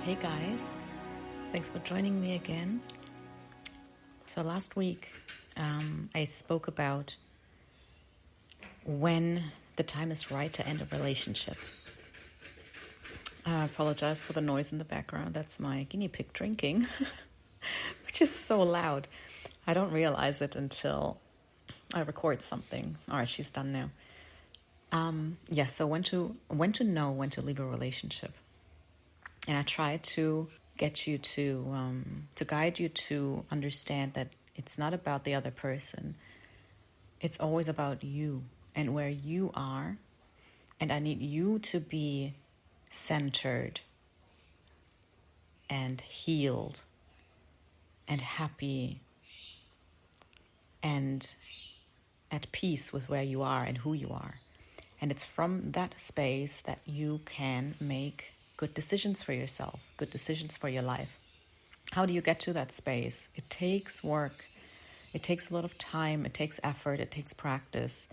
Hey guys, thanks for joining me again. So last week I spoke about when the time is right to end a relationship. I apologize for the noise in the background. That's my guinea pig drinking, which is so loud. I don't realize it until I record something. All right, she's done now. So when to know when to leave a relationship. And I try to get you to guide you to understand that it's not about the other person. It's always about you and where you are. And I need you to be centered and healed and happy and at peace with where you are and who you are. And it's from that space that you can make good decisions for yourself, good decisions for your life. How do you get to that space? It takes work. It takes a lot of time. It takes effort. It takes practice.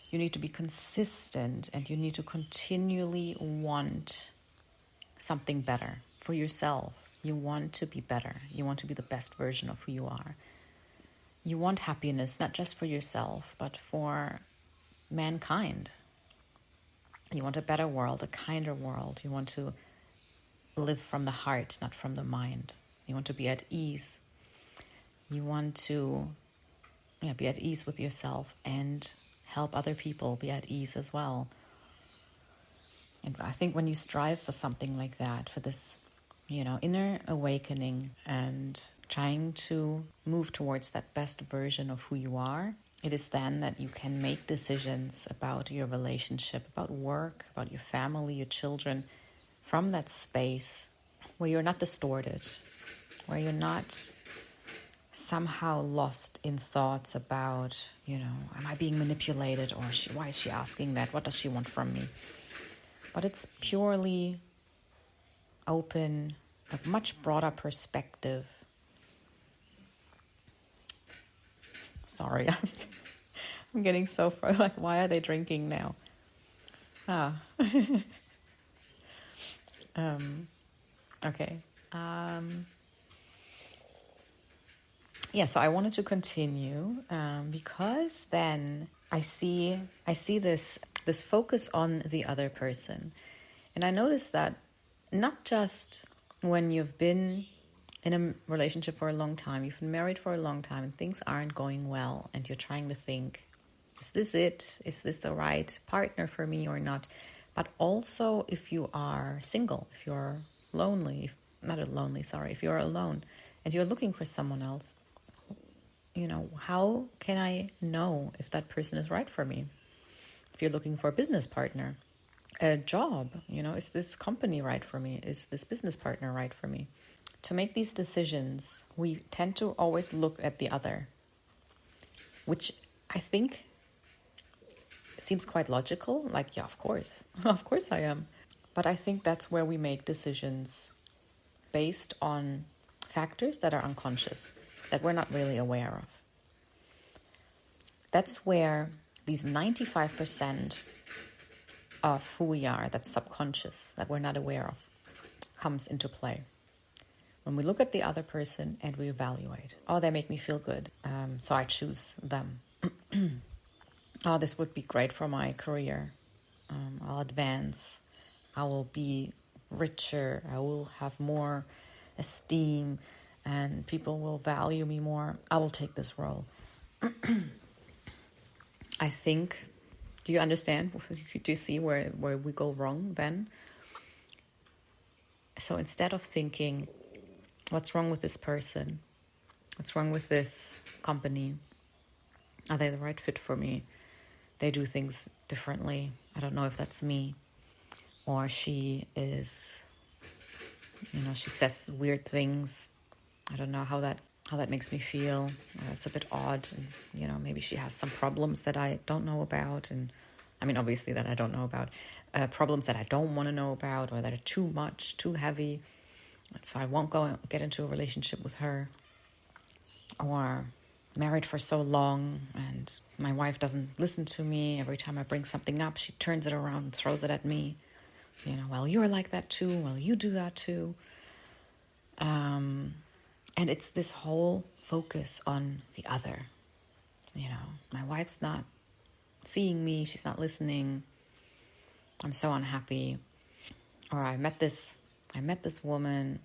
You need to be consistent and you need to continually want something better for yourself. You want to be better. You want to be the best version of who you are. You want happiness, not just for yourself, but for mankind. You want a better world, a kinder world. You want to live from the heart, not from the mind. You want to be at ease. You want to be at ease with yourself and help other people be at ease as well. And I think when you strive for something like that, for this, inner awakening and trying to move towards that best version of who you are, it is then that you can make decisions about your relationship, about work, about your family, your children, from that space where you're not distorted, where you're not somehow lost in thoughts about, am I being manipulated, or why is she asking that? What does she want from me? But it's purely open, a much broader perspective. Sorry, I'm getting so far, like, why are they drinking now? Okay. So I wanted to continue because then I see this focus on the other person. And I noticed that not just when you've been in a relationship for a long time, you've been married for a long time and things aren't going well and you're trying to think, is this it? Is this the right partner for me or not? But also if you are single, if you're lonely, if you're alone and you're looking for someone else, how can I know if that person is right for me? If you're looking for a business partner, a job, is this company right for me? Is this business partner right for me? To make these decisions, we tend to always look at the other, which I think seems quite logical. Like, yeah, of course. Of course I am. But I think that's where we make decisions based on factors that are unconscious, that we're not really aware of. That's where these 95% of who we are, that's subconscious, that we're not aware of, comes into play. When we look at the other person and we evaluate, they make me feel good, so I choose them. This would be great for my career. I'll advance. I will be richer. I will have more esteem and people will value me more. I will take this role. I think, do you understand? Do you see where we go wrong then? So instead of thinking, what's wrong with this person? What's wrong with this company? Are they the right fit for me? They do things differently. I don't know if that's me. Or she is, she says weird things. I don't know how that makes me feel. It's a bit odd. And, maybe she has some problems that I don't know about. And I mean, obviously that I don't know about. Problems that I don't want to know about or that are too much, too heavy. So I won't go and get into a relationship with her. Or married for so long and my wife doesn't listen to me. Every time I bring something up, she turns it around and throws it at me. Well, you're like that too. Well, you do that too. And it's this whole focus on the other. My wife's not seeing me, she's not listening, I'm so unhappy. Or I met this woman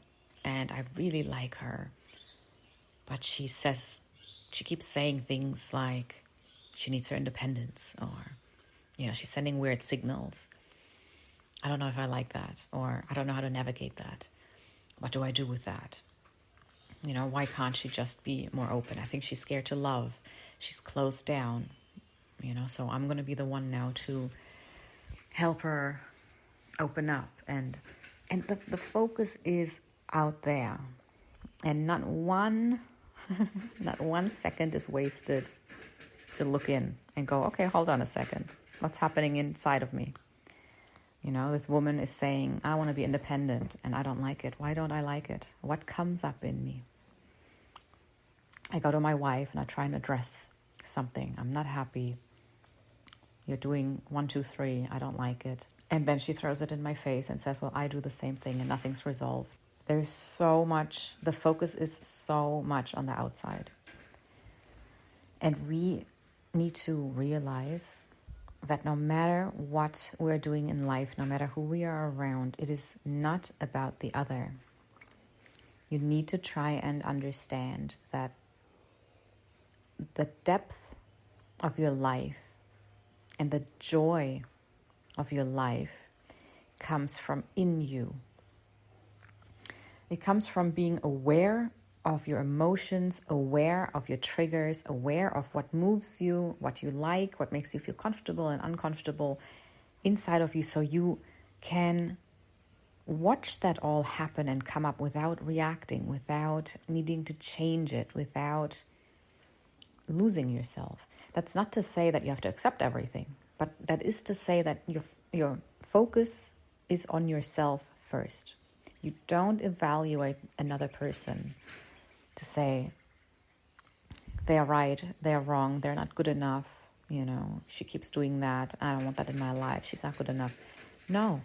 and I really like her, but she keeps saying things like she needs her independence, or she's sending weird signals. I don't know if I like that, or I don't know how to navigate that. What do I do with that? Why can't she just be more open? I think she's scared to love. She's closed down, so I'm going to be the one now to help her open up. And the focus is out there. And not one second is wasted to look in and go, okay, hold on a second. What's happening inside of me? This woman is saying, I want to be independent and I don't like it. Why don't I like it? What comes up in me? I go to my wife and I try and address something. I'm not happy. You're doing 1, 2, 3. I don't like it. And then she throws it in my face and says, well, I do the same thing and nothing's resolved. There's so much, the focus is so much on the outside. And we need to realize that no matter what we're doing in life, no matter who we are around, it is not about the other. You need to try and understand that the depth of your life and the joy of your life comes from in you. It comes from being aware of your emotions, aware of your triggers, aware of what moves you, what you like, what makes you feel comfortable and uncomfortable inside of you, so you can watch that all happen and come up without reacting, without needing to change it, without losing yourself. That's not to say that you have to accept everything, but that is to say that your focus is on yourself first. You don't evaluate another person to say, they are right, they are wrong, they're not good enough, she keeps doing that, I don't want that in my life, she's not good enough. No,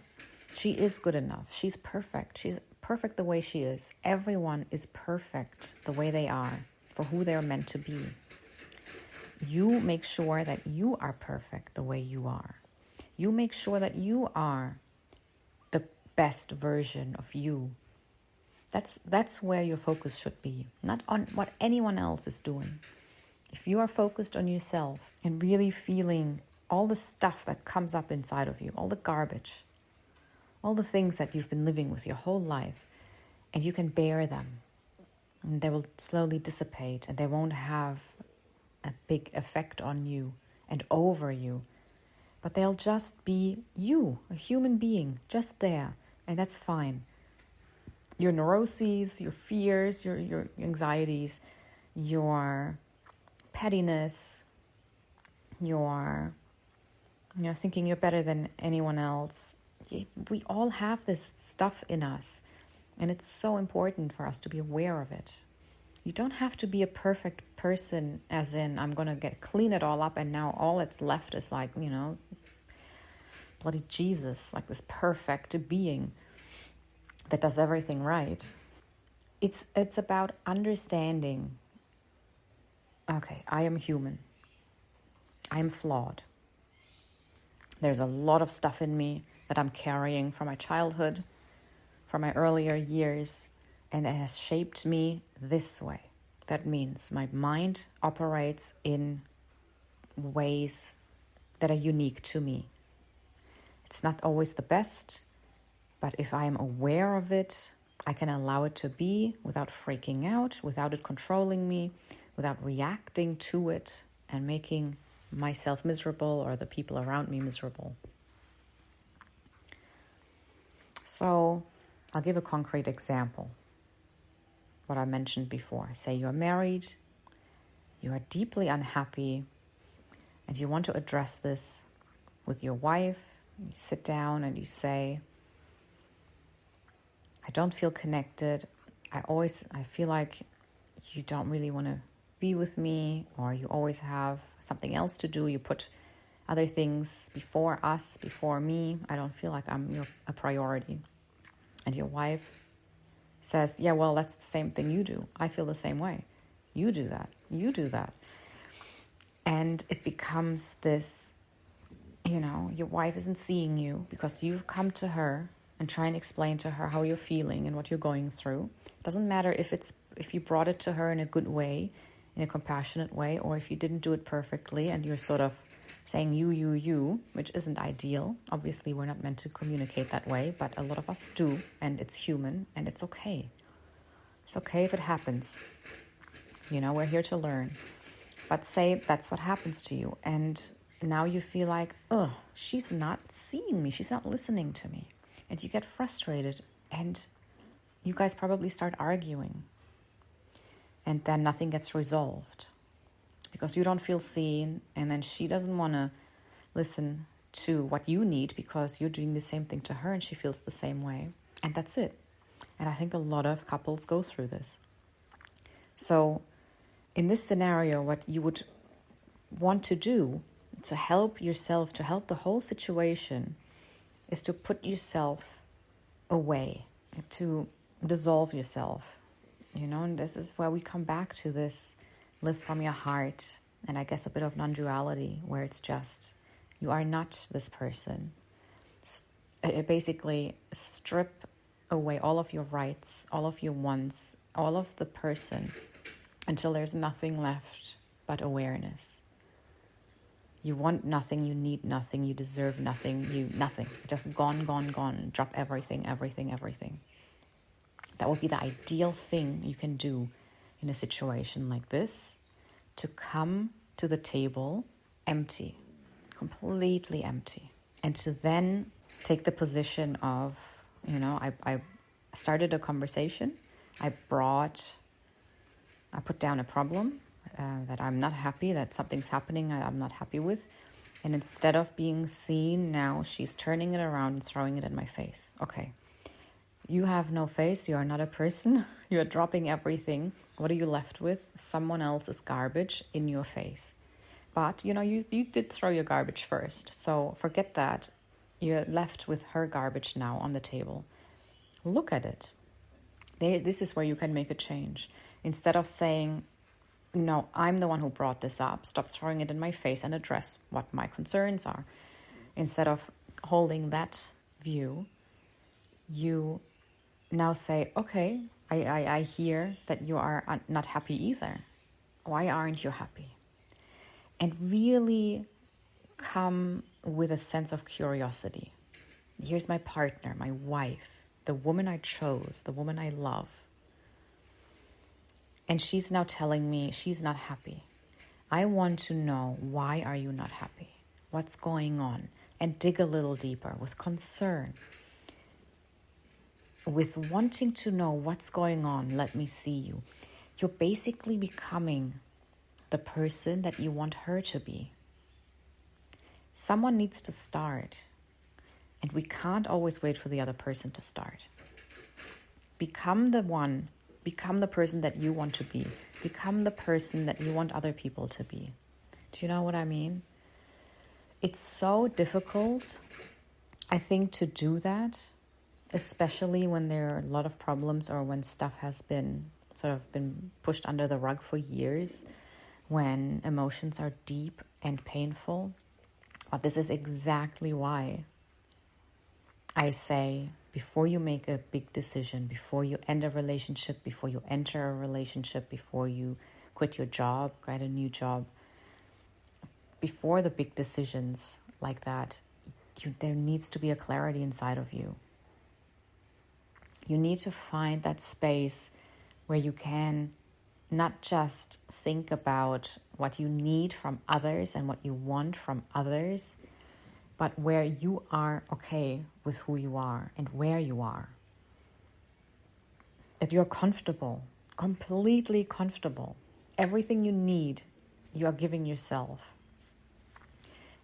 she is good enough. She's perfect. She's perfect the way she is. Everyone is perfect the way they are, for who they're meant to be. You make sure that you are perfect the way you are. You make sure that you are the best version of you. That's where your focus should be, not on what anyone else is doing. If you are focused on yourself and really feeling all the stuff that comes up inside of you, all the garbage, all the things that you've been living with your whole life, and you can bear them, and they will slowly dissipate, and they won't have a big effect on you and over you, but they'll just be you, a human being, just there, and that's fine. Your neuroses, your fears, your anxieties, your pettiness, your thinking you're better than anyone else. We all have this stuff in us, and it's so important for us to be aware of it. You don't have to be a perfect person, as in I'm going to clean it all up and now all that's left is like, bloody Jesus, like this perfect being that does everything right. It's about understanding, okay, I am human. I am flawed. There's a lot of stuff in me that I'm carrying from my childhood, from my earlier years, and it has shaped me this way. That means my mind operates in ways that are unique to me. It's not always the best, but if I am aware of it, I can allow it to be without freaking out, without it controlling me, without reacting to it and making myself miserable or the people around me miserable. So I'll give a concrete example. What I mentioned before. Say you're married, you are deeply unhappy, and you want to address this with your wife. You sit down and you say, I don't feel connected. I feel like you don't really want to be with me, or you always have something else to do. You put other things before us, before me. I don't feel like I'm a priority. And your wife says, yeah, well, that's the same thing you do. I feel the same way. You do that. You do that. And it becomes this, your wife isn't seeing you because you've come to her and try and explain to her how you're feeling and what you're going through. It doesn't matter if you brought it to her in a good way, in a compassionate way, or if you didn't do it perfectly and you're sort of saying you, which isn't ideal. Obviously, we're not meant to communicate that way, but a lot of us do, and it's human, and it's okay. It's okay if it happens. We're here to learn. But say that's what happens to you, and now you feel like, she's not seeing me, she's not listening to me. And you get frustrated, and you guys probably start arguing. And then nothing gets resolved because you don't feel seen, and then she doesn't want to listen to what you need because you're doing the same thing to her and she feels the same way. And that's it. And I think a lot of couples go through this. So in this scenario, what you would want to do to help yourself, to help the whole situation, is to put yourself away, to dissolve yourself, and this is where we come back to this live from your heart, and I guess a bit of non-duality, where it's just, you are not this person. Basically strip away all of your rights, all of your wants, all of the person, until there's nothing left but awareness. You want nothing, you need nothing, you deserve nothing, nothing. Just gone. Drop everything. That would be the ideal thing you can do in a situation like this, to come to the table empty, completely empty. And to then take the position of, I started a conversation, I put down a problem that I'm not happy, that something's happening I'm not happy with. And instead of being seen, now she's turning it around and throwing it in my face. Okay, you have no face, you are not a person, you are dropping everything. What are you left with? Someone else's garbage in your face. But, you did throw your garbage first, so forget that. You're left with her garbage now on the table. Look at it. This is where you can make a change. Instead of saying, no, I'm the one who brought this up, stop throwing it in my face and address what my concerns are. Instead of holding that view, you now say, okay, I hear that you are not happy either. Why aren't you happy? And really come with a sense of curiosity. Here's my partner, my wife, the woman I chose, the woman I love. And she's now telling me she's not happy. I want to know, why are you not happy? What's going on? And dig a little deeper with concern. With wanting to know what's going on, let me see you. You're basically becoming the person that you want her to be. Someone needs to start. And we can't always wait for the other person to start. Become the one. Become the person that you want to be. Become the person that you want other people to be. Do you know what I mean? It's so difficult, I think, to do that, especially when there are a lot of problems or when stuff has been pushed under the rug for years, when emotions are deep and painful. But this is exactly why I say, before you make a big decision, before you end a relationship, before you enter a relationship, before you quit your job, get a new job, before the big decisions like that, there needs to be a clarity inside of you. You need to find that space where you can not just think about what you need from others and what you want from others, but where you are okay with who you are and where you are. That you're comfortable, completely comfortable. Everything you need, you are giving yourself.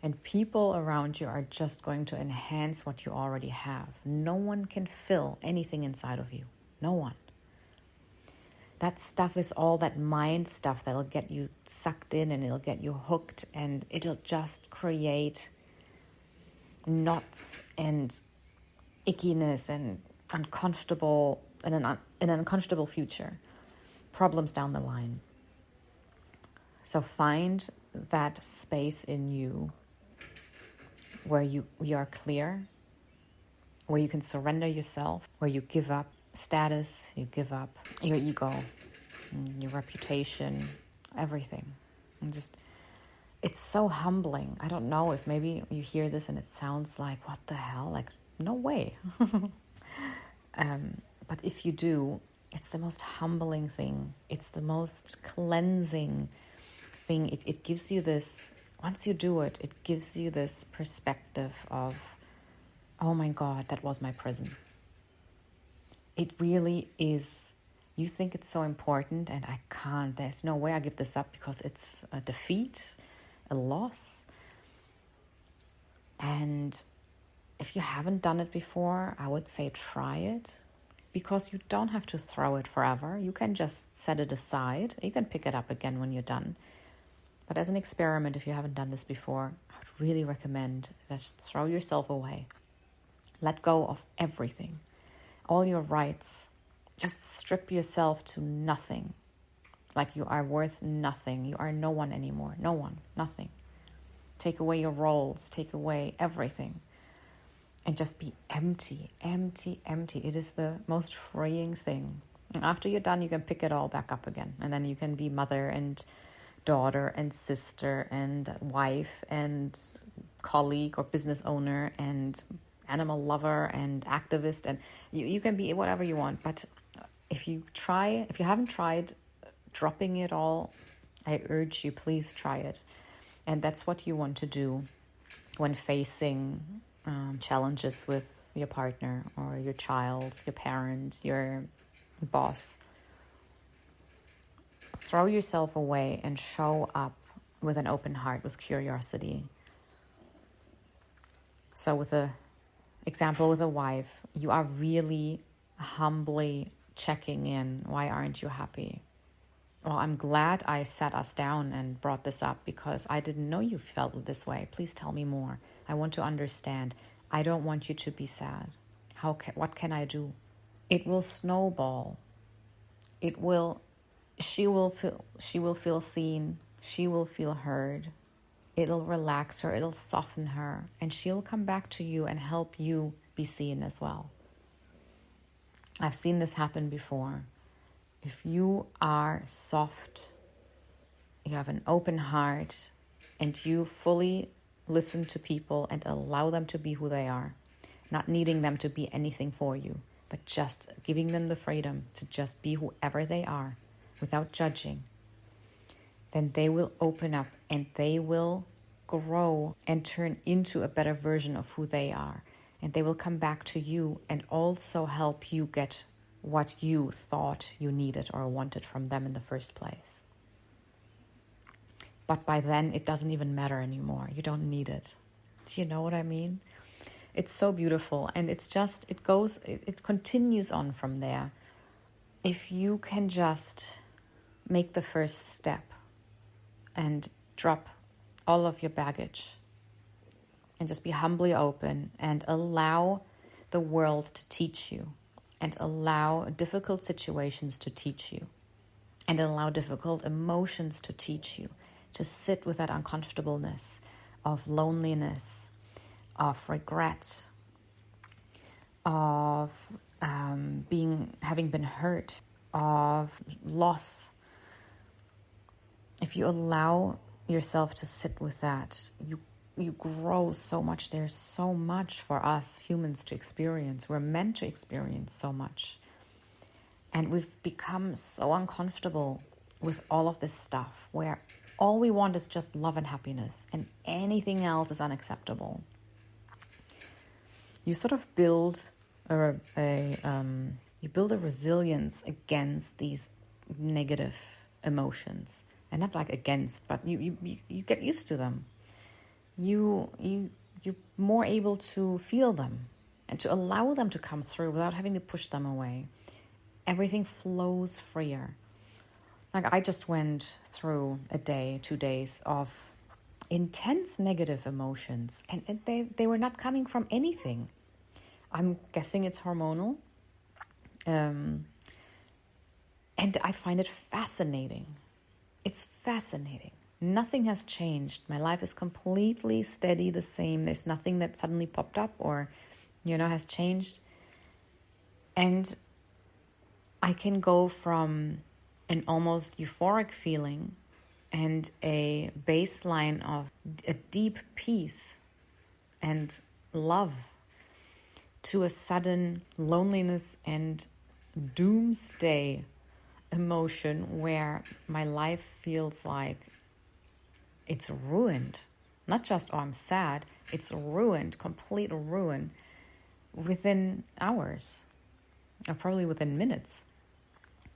And people around you are just going to enhance what you already have. No one can fill anything inside of you. No one. That stuff is all that mind stuff that'll get you sucked in and it'll get you hooked and it'll just create knots and ickiness and uncomfortable in an uncomfortable future, problems down the line. So find that space in you where you are clear, where you can surrender yourself, where you give up status, you give up your ego, your reputation, everything. And just, it's so humbling. I don't know if maybe you hear this and it sounds like, what the hell? Like, no way. But if you do, it's the most humbling thing. It's the most cleansing thing. It gives you this, once you do it, it gives you this perspective of, oh my God, that was my prison. It really is. You think it's so important, and I can't. There's no way I give this up because it's a defeat, a loss. And if you haven't done it before, I would say try it, because you don't have to throw it forever. You can just set it aside. You can pick it up again when you're done. But as an experiment, if you haven't done this before, I would really recommend that throw yourself away. Let go of everything, all your rights. Just strip yourself to nothing, like you are worth nothing. You are no one anymore. No one, nothing. Take away your roles, take away everything, and just be empty, empty, empty. It is the most freeing thing. And after you're done, you can pick it all back up again. And then you can be mother and daughter and sister and wife and colleague or business owner and animal lover and activist. And you can be whatever you want. But if you haven't tried dropping it all, I urge you, please try it. And that's what you want to do when facing challenges with your partner or your child, your parents, your boss. Throw yourself away and show up with an open heart, with curiosity. So with an example with a wife, you are really humbly checking in. Why aren't you happy? Well, I'm glad I sat us down and brought this up, because I didn't know you felt this way. Please tell me more. I want to understand. I don't want you to be sad. What can I do? It will snowball. She will feel seen. She will feel heard. It'll relax her. It'll soften her. And she'll come back to you and help you be seen as well. I've seen this happen before. If you are soft, you have an open heart, and you fully listen to people and allow them to be who they are, not needing them to be anything for you, but just giving them the freedom to just be whoever they are without judging, then they will open up and they will grow and turn into a better version of who they are. And they will come back to you and also help you get what you thought you needed or wanted from them in the first place. But by then, it doesn't even matter anymore. You don't need it. Do you know what I mean? It's so beautiful. And it's just, it continues on from there. If you can just make the first step and drop all of your baggage and just be humbly open and allow the world to teach you, and allow difficult situations to teach you, and allow difficult emotions to teach you, to sit with that uncomfortableness of loneliness, of regret, of having been hurt, of loss. If you allow yourself to sit with that, you grow so much. There's so much for us humans to experience. We're meant to experience so much. And we've become so uncomfortable with all of this stuff, where all we want is just love and happiness, and anything else is unacceptable. You sort of build a resilience against these negative emotions, and not like against, but you get used to them. You're more able to feel them and to allow them to come through without having to push them away. Everything flows freer. Like, I just went through a day, 2 days of intense negative emotions, and they were not coming from anything. I'm guessing it's hormonal. And I find it fascinating. It's fascinating. Nothing has changed. My life is completely steady, the same. There's nothing that suddenly popped up or, has changed. And I can go from an almost euphoric feeling and a baseline of a deep peace and love to a sudden loneliness and doomsday emotion where my life feels like it's ruined. Not just, I'm sad, it's ruined, complete ruin within hours, or probably within minutes.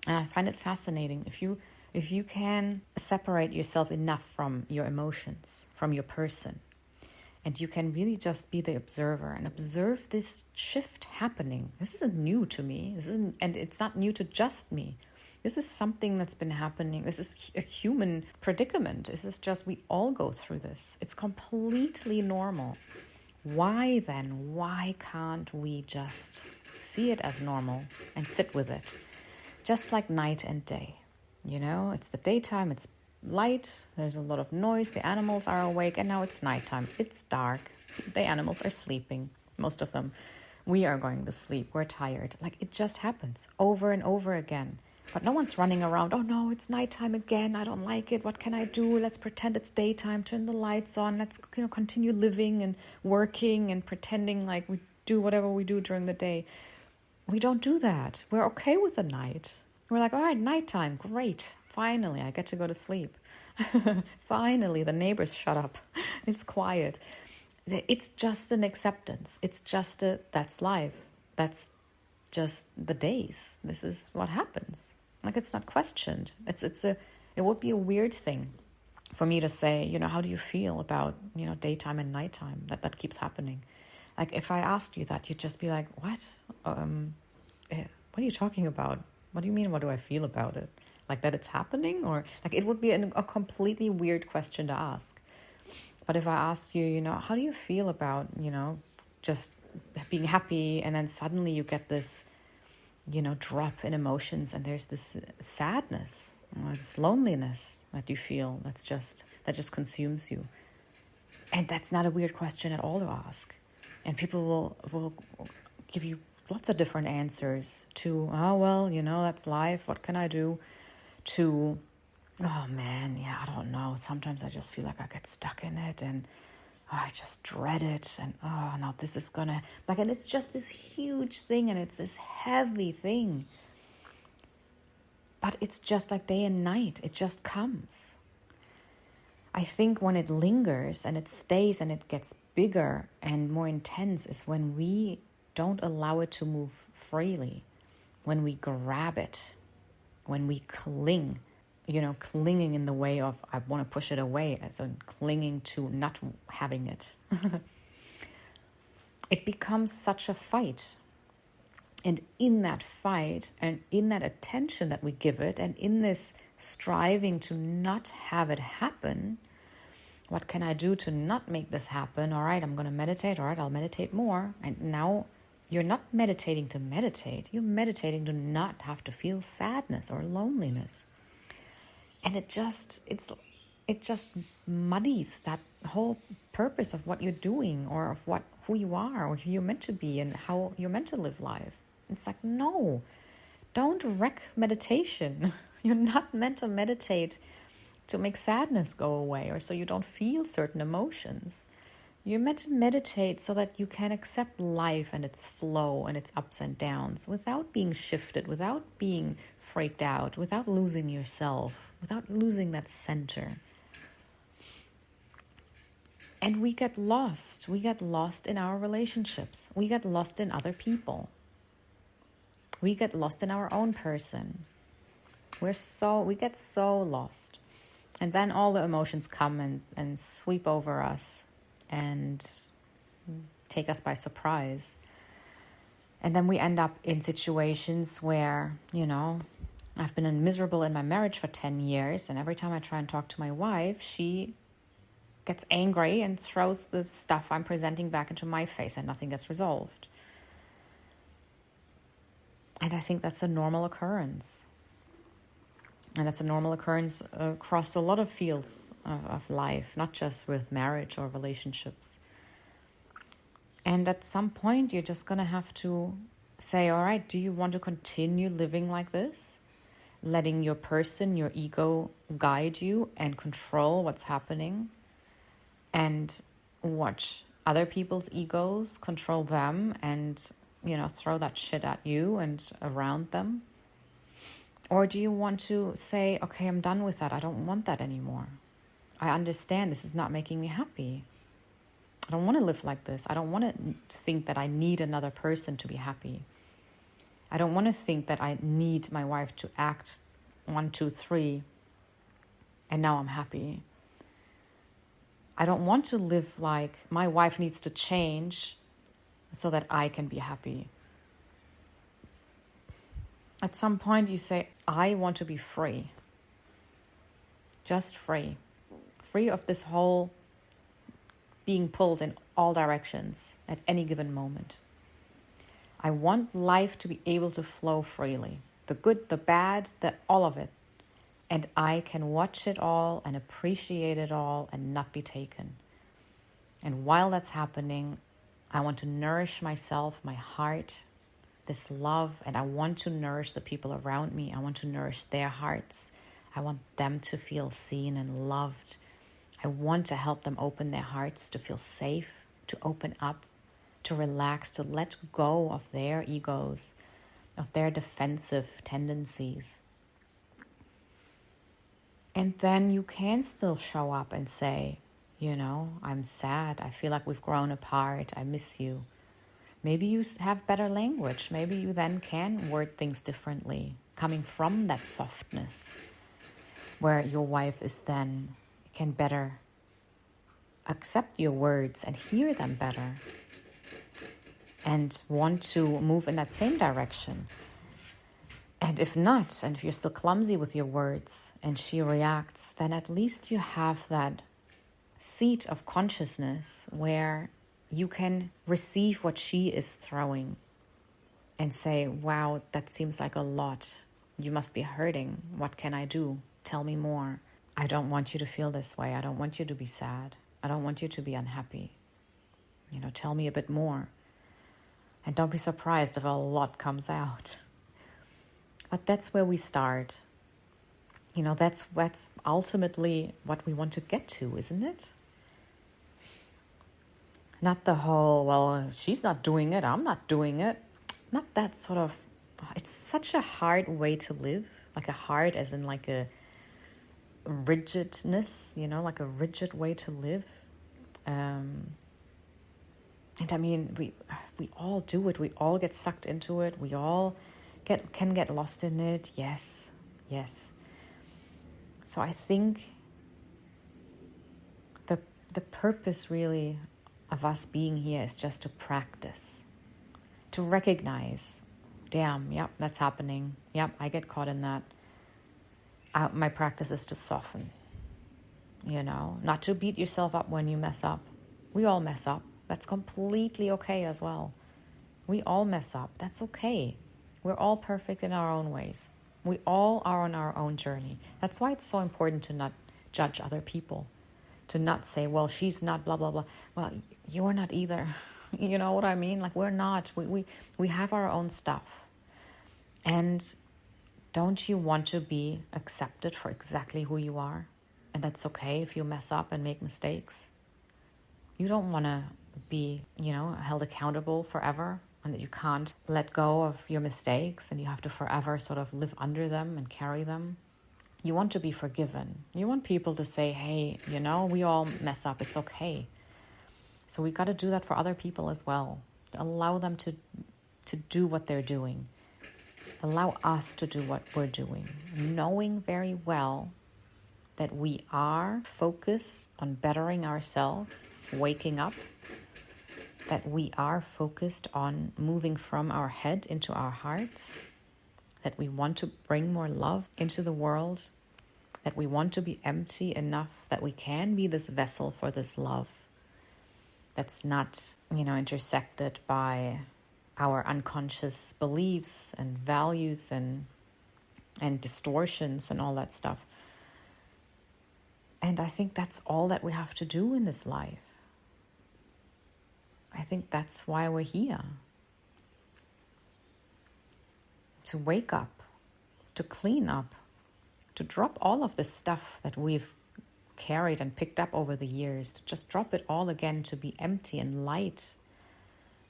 And I find it fascinating. If you can separate yourself enough from your emotions, from your person, and you can really just be the observer and observe this shift happening. This isn't new to me. And it's not new to just me. This is something that's been happening. This is a human predicament. This is just, we all go through this. It's completely normal. Why then? Why can't we just see it as normal and sit with it? Just like night and day. It's the daytime, it's light, there's a lot of noise, the animals are awake, and now it's nighttime. It's dark. The animals are sleeping, most of them. We are going to sleep. We're tired. Like, it just happens over and over again. But no one's running around, oh no, it's nighttime again, I don't like it, what can I do? Let's pretend it's daytime, turn the lights on, let's continue living and working and pretending like we do whatever we do during the day. We don't do that. We're okay with the night. We're like, all right, nighttime, great. Finally, I get to go to sleep. Finally, the neighbors shut up. It's quiet. It's just an acceptance. It's just that's life. That's just the days. This is what happens. Like, it's not questioned. It would be a weird thing for me to say, how do you feel about, daytime and nighttime? That keeps happening. Like, if I asked you that, you'd just be like, what? What are you talking about? What do you mean, what do I feel about it? Like, that it's happening? Or, like, it would be a completely weird question to ask. But if I asked you, how do you feel about, just being happy, and then suddenly you get this, drop in emotions, and there's this sadness, this loneliness that you feel that just consumes you. And that's not a weird question at all to ask. And people will give you lots of different answers to, oh, well, that's life. What can I do? To, oh, man, yeah, I don't know. Sometimes I just feel like I get stuck in it and I just dread it. And, oh, no, this is going to, and it's just this huge thing and it's this heavy thing. But it's just like day and night. It just comes. I think when it lingers and it stays and it gets bigger and more intense is when we don't allow it to move freely, when we grab it, when we cling, clinging in the way of, I want to push it away, as in clinging to not having it. It becomes such a fight. And in that fight and in that attention that we give it and in this striving to not have it happen, what can I do to not make this happen? All right, I'm going to meditate. All right, I'll meditate more. And now you're not meditating to meditate. You're meditating to not have to feel sadness or loneliness. And it just muddies that whole purpose of what you're doing or of who you are or who you're meant to be and how you're meant to live life. It's like, no, don't wreck meditation. You're not meant to meditate to make sadness go away or so you don't feel certain emotions. You're meant to meditate so that you can accept life and its flow and its ups and downs without being shifted, without being freaked out, without losing yourself, without losing that center. And we get lost. We get lost in our relationships. We get lost in other people. We get lost in our own person. We get so lost. And then all the emotions come and sweep over us and take us by surprise. And then we end up in situations where, I've been miserable in my marriage for 10 years, and every time I try and talk to my wife, she gets angry and throws the stuff I'm presenting back into my face, and nothing gets resolved. And I think that's a normal occurrence. And that's a normal occurrence across a lot of fields of life, not just with marriage or relationships. And at some point, you're just going to have to say, all right, do you want to continue living like this? Letting your person, your ego, guide you and control what's happening, and watch other people's egos control them and, throw that shit at you and around them? Or do you want to say, okay, I'm done with that. I don't want that anymore. I understand this is not making me happy. I don't want to live like this. I don't want to think that I need another person to be happy. I don't want to think that I need my wife to act 1, 2, 3, and now I'm happy. I don't want to live like my wife needs to change so that I can be happy. At some point you say, I want to be free. Just free. Free of this whole being pulled in all directions at any given moment. I want life to be able to flow freely. The good, the bad, all of it. And I can watch it all and appreciate it all and not be taken. And while that's happening, I want to nourish myself, my heart, this love, and I want to nourish the people around me. I want to nourish their hearts. I want them to feel seen and loved. I want to help them open their hearts, to feel safe, to open up, to relax, to let go of their egos, of their defensive tendencies. And then you can still show up and say, I'm sad. I feel like we've grown apart. I miss you. Maybe you have better language. Maybe you then can word things differently, coming from that softness, where your wife can better accept your words and hear them better and want to move in that same direction. And if not, and if you're still clumsy with your words and she reacts, then at least you have that seat of consciousness where you can receive what she is throwing and say, wow, that seems like a lot. You must be hurting. What can I do? Tell me more. I don't want you to feel this way. I don't want you to be sad. I don't want you to be unhappy. Tell me a bit more. And don't be surprised if a lot comes out. But that's where we start. That's ultimately what we want to get to, isn't it? Not the whole, well, she's not doing it, I'm not doing it. Not that sort of, it's such a hard way to live. Like a hard as in like a rigidness, like a rigid way to live. And I mean, we all do it. We all get sucked into it. We all can get lost in it. Yes. So I think the purpose really of us being here is just to practice, to recognize, damn, yep, that's happening. Yep, I get caught in that. My practice is to soften, not to beat yourself up when you mess up. We all mess up. That's completely okay as well. We all mess up. That's okay. We're all perfect in our own ways. We all are on our own journey. That's why it's so important to not judge other people, to not say, well, she's not blah, blah, blah. Well, you're not either. You know what I mean? Like, we're not. We have our own stuff. And don't you want to be accepted for exactly who you are? And that's okay if you mess up and make mistakes. You don't want to be, held accountable forever, and that you can't let go of your mistakes and you have to forever sort of live under them and carry them. You want to be forgiven. You want people to say, hey, we all mess up. It's okay. So we got to do that for other people as well. Allow them to do what they're doing. Allow us to do what we're doing, knowing very well that we are focused on bettering ourselves, waking up, that we are focused on moving from our head into our hearts, that we want to bring more love into the world, that we want to be empty enough that we can be this vessel for this love that's not, intersected by our unconscious beliefs and values and distortions and all that stuff. And I think that's all that we have to do in this life. I think that's why we're here. To wake up, to clean up, to drop all of this stuff that we've carried and picked up over the years, to just drop it all again, to be empty and light,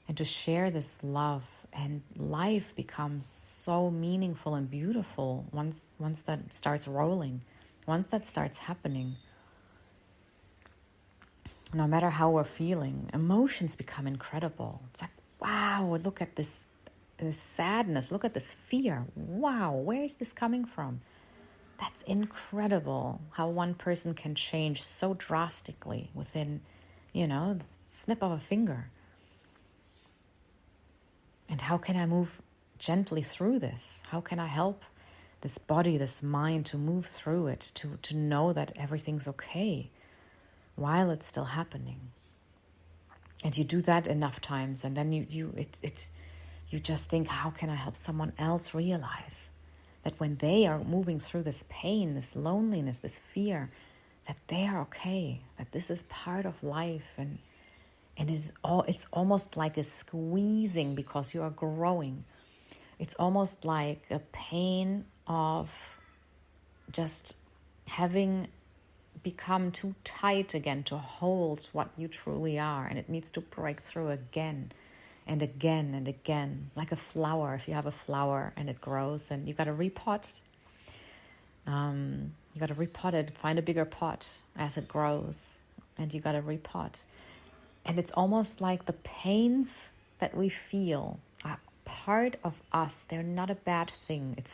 and to share this love. And life becomes so meaningful and beautiful once that starts rolling, once that starts happening. No matter how we're feeling, emotions become incredible. It's like, wow, look at this sadness, look at this fear. Wow, where is this coming from? That's incredible how one person can change so drastically within, the snip of a finger. And how can I move gently through this? How can I help this body, this mind to move through it, to know that everything's okay while it's still happening? And you do that enough times, and then you just think, how can I help someone else realize that when they are moving through this pain, this loneliness, this fear, that they are okay, that this is part of life, and it's almost like a squeezing because you are growing. It's almost like a pain of just having become too tight again to hold what you truly are, and it needs to break through again and again and again, like a flower. If you have a flower and it grows, and you got to repot. You got to repot it, find a bigger pot as it grows, and you got to repot. And it's almost like the pains that we feel are part of us. They're not a bad thing. It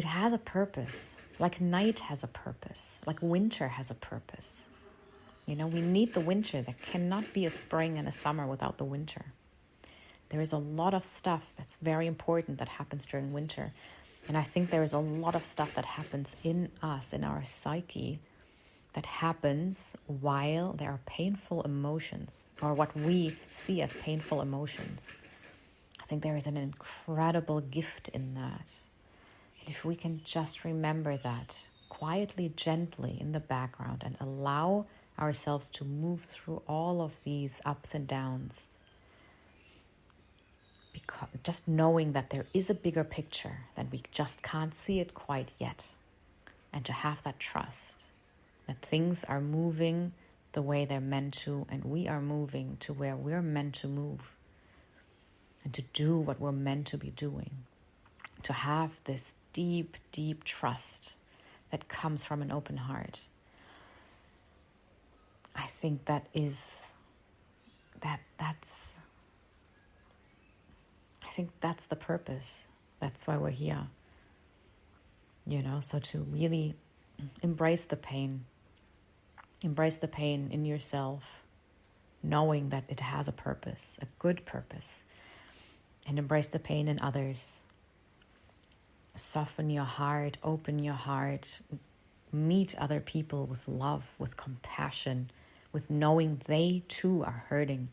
has a purpose. Like night has a purpose. Like winter has a purpose. We need the winter. There cannot be a spring and a summer without the winter. There is a lot of stuff that's very important that happens during winter. And I think there is a lot of stuff that happens in us, in our psyche, that happens while there are painful emotions, or what we see as painful emotions. I think there is an incredible gift in that. And if we can just remember that quietly, gently in the background, and allow ourselves to move through all of these ups and downs, because just knowing that there is a bigger picture, that we just can't see it quite yet, and to have that trust that things are moving the way they're meant to, and we are moving to where we're meant to move, and to do what we're meant to be doing, to have this deep, deep trust that comes from an open heart. I think that's the purpose. That's why we're here. So to really embrace the pain in yourself, knowing that it has a purpose, a good purpose, and embrace the pain in others. Soften your heart, open your heart, meet other people with love, with compassion, with knowing they too are hurting.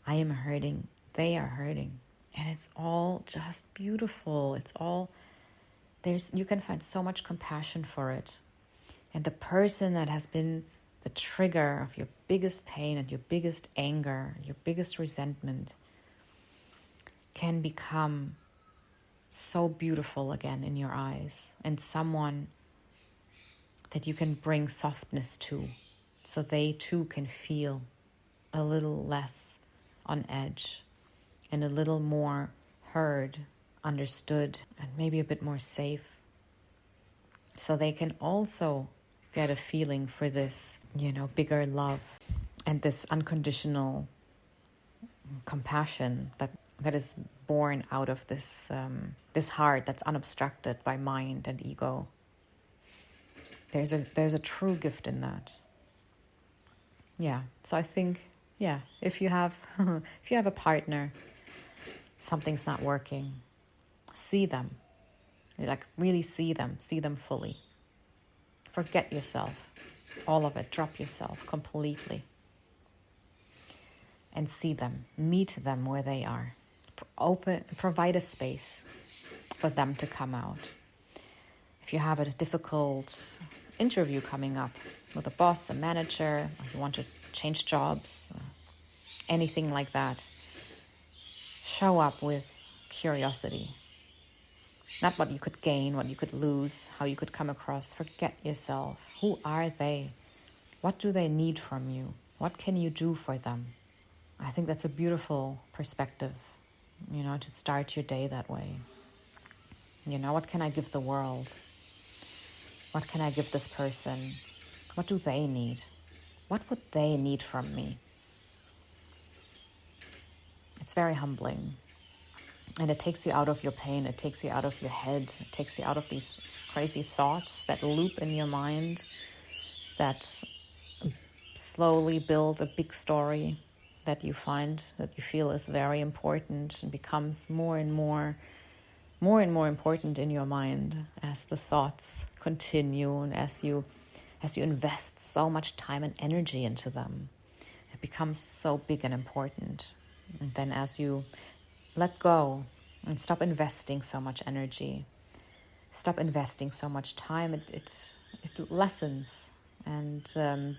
I am hurting, they are hurting. And it's all just beautiful. You can find so much compassion for it. And the person that has been the trigger of your biggest pain and your biggest anger, your biggest resentment, can become so beautiful again in your eyes, and someone that you can bring softness to, so they too can feel a little less on edge and a little more heard, understood, and maybe a bit more safe. So they can also get a feeling for this, bigger love and this unconditional compassion that is born out of this heart that's unobstructed by mind and ego. There's a true gift in that. Yeah. So I think, if you have a partner, something's not working, see them. Really see them fully. Forget yourself, all of it. Drop yourself completely. and see them, meet them where they are. Provide a space for them to come out. If you have a difficult interview coming up with a boss, a manager, or you want to change jobs, anything like that, show up with curiosity. Not what you could gain, what you could lose, how you could come across. Forget yourself. Who are they? What do they need from you? What can you do for them? I think that's a beautiful perspective, to start your day that way. What can I give the world? What can I give this person? What do they need? What would they need from me? It's very humbling. And it takes you out of your pain. It takes you out of your head. It takes you out of these crazy thoughts that loop in your mind, that slowly build a big story that you feel is very important and becomes more and more important in your mind as the thoughts continue and as you invest so much time and energy into them. It becomes so big and important. And then as you let go and stop investing so much energy, stop investing so much time, it lessens and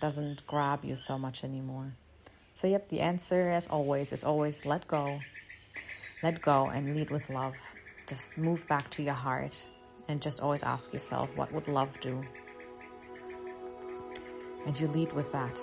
doesn't grab you so much anymore. So the answer as always is always let go. Let go and lead with love. Just move back to your heart and just always ask yourself, what would love do? And you lead with that.